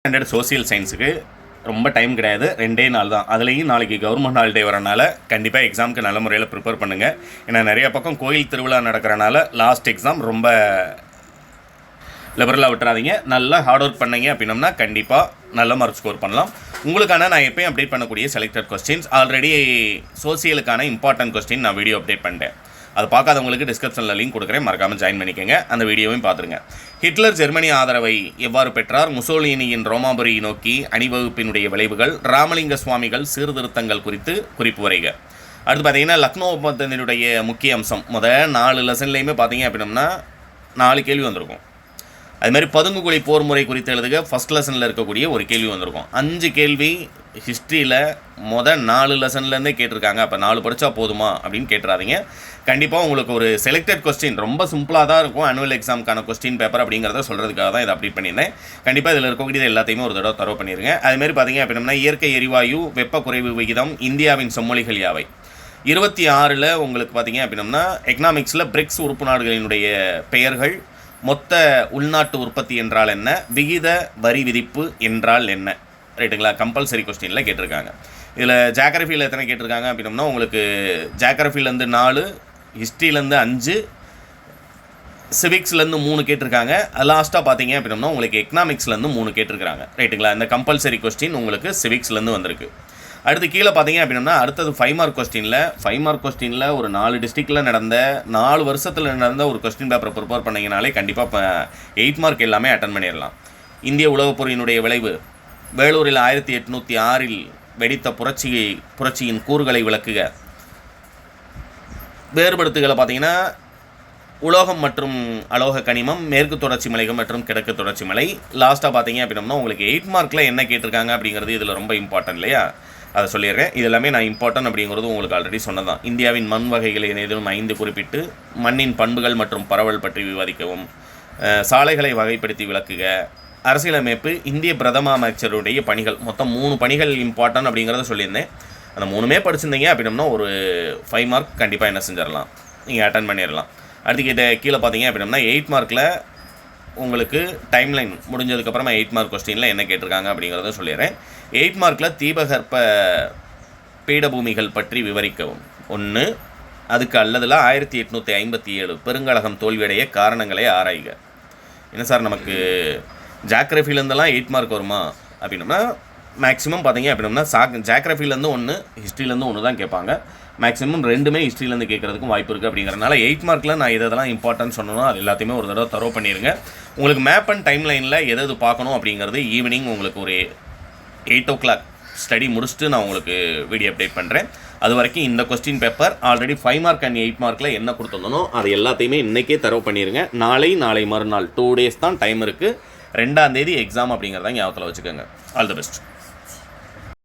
Standard social சயின்ஸுக்கு ரொம்ப time கிடையாது, 2 நாள் தான். அதுலேயும் நாளைக்கு கவர்மெண்ட் ஹாலிடே வரனால கண்டிப்பாக எக்ஸாமுக்கு நல்ல முறையில் ப்ரிப்பேர் பண்ணுங்கள். ஏன்னா நிறைய பக்கம் கோயில் திருவிழா நடக்கிறனால லாஸ்ட் எக்ஸாம் ரொம்ப லிபரலாக விட்டுறாதீங்க. நல்லா ஹார்ட் ஒர்க் பண்ணீங்க அப்படின்னம்னா கண்டிப்பாக நல்ல மார்க் ஸ்கோர் பண்ணலாம். உங்களுக்கான நான் எப்போயும் அப்டேட் பண்ணக்கூடிய செலக்டட் கொஸ்டின்ஸ், ஆல்ரெடி சோசியலுக்கான இம்பார்ட்டன்ட் கொஸ்டின் நான் வீடியோ அப்டேட் பண்ணிட்டேன். அது பார்க்காதவங்களுக்கு டிஸ்கிரிப்ஷனில் லிங்க் கொடுக்குறேன், மறக்காமல் ஜாயின் பண்ணிக்கோங்க. அந்த வீடியோவையும் பார்த்துருங்க. ஹிட்லர் ஜெர்மனி ஆதரவை எவ்வாறு பெற்றார், முசோலினியின் ரோமாபுரி நோக்கி அணிவகுப்பினுடைய விளைவுகள், ராமலிங்க சுவாமிகள் சீர்திருத்தங்கள் குறித்து குறிப்பு வரைக. அடுத்து பார்த்தீங்கன்னா லக்னோ ஒப்பந்தத்தினுடைய முக்கிய அம்சம். முதல் 4 லெசன்லேயுமே பார்த்தீங்க அப்படின்னம்னா 4 கேள்வி வந்திருக்கும். அதுமாதிரி பதுங்குகுழி போர் முறை குறித்து எழுதுக ஃபஸ்ட் லெசனில் இருக்கக்கூடிய ஒரு கேள்வி வந்திருக்கும். 5 கேள்வி ஹிஸ்ட்ரியில் 4 லெசன்லேருந்தே கேட்டிருக்காங்க. அப்போ 4 படித்தா போதுமா அப்படின்னு கேட்டுறாதீங்க. கண்டிப்பாக உங்களுக்கு ஒரு செலக்டட் கொஸ்டின் ரொம்ப சிம்பிளாக தான் இருக்கும். ஆனுவல் எக்ஸாமுக்கான கொஸ்டின் பேப்பர் அப்படிங்கிறத சொல்கிறதுக்காக தான் இதை அப்டேட் பண்ணியிருந்தேன். கண்டிப்பாக இதில் இருக்கக்கூடியது எல்லாத்தையுமே ஒரு தடவை தரவு பண்ணிடுங்க. அதுமாதிரி பார்த்தீங்க அப்படின்னா இயற்கை எரிவாயு வெப்ப குறைவு விகிதம் இந்தியாவின் செம்மொழிகள் யாவை. 26 உங்களுக்கு பார்த்தீங்க அப்படின்னம்னா எக்கனாமிக்ஸில் பிரிக்ஸ் உறுப்பு நாடுகளினுடைய பெயர்கள், மொத்த உள்நாட்டு உற்பத்தி என்றால் என்ன, விகித வரி விதிப்பு என்றால் என்ன, ரைட்டுங்களா? கம்பல்சரி கொஸ்டினில் கேட்டிருக்காங்க. இதில் ஜாகிரஃபியில் எத்தனை கேட்டிருக்காங்க அப்படின்னம்னா உங்களுக்கு ஜாகிரஃபிலேருந்து 4, ஹிஸ்ட்ரியிலேருந்து 5, சிவிக்ஸ்லேருந்து 3 கேட்டிருக்காங்க. லாஸ்ட்டாக பார்த்தீங்க அப்படின்னம்னா உங்களுக்கு எக்கனாமிக்ஸ்லேருந்து 3 கேட்டிருக்காங்க, ரைட்டுங்களா? இந்த கம்பல்சரி கொஸ்டின் உங்களுக்கு சிவிக்ஸ்லேருந்து வந்திருக்கு. அடுத்து கீழே பார்த்தீங்க அப்படின்னா அடுத்தது 5 மார்க் கொஸ்டினில் ஒரு 4 டிஸ்ட்ரிக்டில் நடந்த 4 வருஷத்தில் நடந்த ஒரு கொஸ்டின் பேப்பரை ப்ரிப்பேர் பண்ணிங்கனாலே கண்டிப்பாக இப்போ 8 மார்க் எல்லாமே அட்டன் பண்ணிடலாம். இந்திய உலகப்போரினுடைய விளைவு, வேலூரில் 1806 வெடித்த புரட்சியின் கூறுகளை விளக்குக. வேறுபடுத்துகளை பார்த்தீங்கன்னா உலோகம் மற்றும் அலோக கனிமம், மேற்கு தொடர்ச்சி மலைகள் மற்றும் கிழக்கு தொடர்ச்சி மலை. லாஸ்ட்டாக பார்த்தீங்க அப்படின்னா உங்களுக்கு 8 மார்க்கில் என்ன கேட்டிருக்காங்க அப்படிங்கிறது இதில் ரொம்ப இம்பார்ட்டன்ட் இல்லையா? அதை சொல்லிடுறேன். இது எல்லாமே நான் இம்பார்ட்டன்ட் அப்படிங்கிறது உங்களுக்கு ஆல்ரெடி சொன்னதான். இந்தியாவின் மண் வகைகளை ஏதேனும் 5 குறிப்பிட்டு மண்ணின் பண்புகள் மற்றும் பரவல் பற்றி விவாதிக்கவும், சாலைகளை வகைப்படுத்தி விளக்குக, அரசியலமைப்பு, இந்திய பிரதம அமைச்சருடைய பணிகள், மொத்தம் 3 பணிகள் இம்பார்ட்டன்ட் அப்படிங்கிறத சொல்லியிருந்தேன். அந்த 3மே படிச்சிருந்தீங்க அப்படின்னா ஒரு 5 மார்க் கண்டிப்பாக என்ன செஞ்சிடலாம், நீங்கள் அட்டன் பண்ணிடலாம். அடுத்து கீழே பார்த்தீங்க அப்படின்னா 8 மார்க்கில் உங்களுக்கு டைம்லைன் முடிஞ்சதுக்கப்புறமா 8 மார்க் கொஸ்டினில் என்ன கேட்டிருக்காங்க அப்படிங்கிறத சொல்லிடுறேன். 8 மார்க்கில் தீபகற்ப பீடபூமிகள் பற்றி விவரிக்கவும் 1, அதுக்கு அல்லதில் 1857 பெருங்கழகம் தோல்வியடைய காரணங்களை ஆராய்க. என்ன சார் நமக்கு ஜாகிரஃபிலேருந்தெல்லாம் 8 மார்க் வருமா அப்படின்னா மேக்ஸிமம் பார்த்தீங்க அப்படின்னா ஜாகிரஃபிலேருந்து 1, ஹிஸ்ட்ரியிலேருந்து 1 தான் கேட்பாங்க. மேக்ஸிமம் 2மே ஹிஸ்ட்ரியிலேருந்து கேட்குறதுக்கும் வாய்ப்பு இருக்குது. அப்படிங்கிறனால 8 மார்க்கில் நான் இதெல்லாம் இம்பார்ட்டன்ட் சொன்னோம், அது எல்லாத்தையுமே ஒரு தடவை தரவு பண்ணிடுங்க. உங்களுக்கு மேப் அண்ட் டைம் லைனில் எது பார்க்கணும் அப்படிங்கிறது ஈவினிங் உங்களுக்கு ஒரு 8 o'clock ஸ்டடி முடிச்சுட்டு நான் உங்களுக்கு வீடியோ அப்டேட் பண்ணுறேன். அது வரைக்கும் இந்த question paper already 5 mark and 8 மார்க்கில் என்ன கொடுத்துருந்தனோ அது எல்லாத்தையுமே இன்றைக்கே தரவு பண்ணிடுங்க. நாளை மறுநாள் 2 days தான் டைம் இருக்குது. 2ஆம் தேதி எக்ஸாம் அப்படிங்கிறத ஞாபகத்தில் வச்சுக்கோங்க. All the best.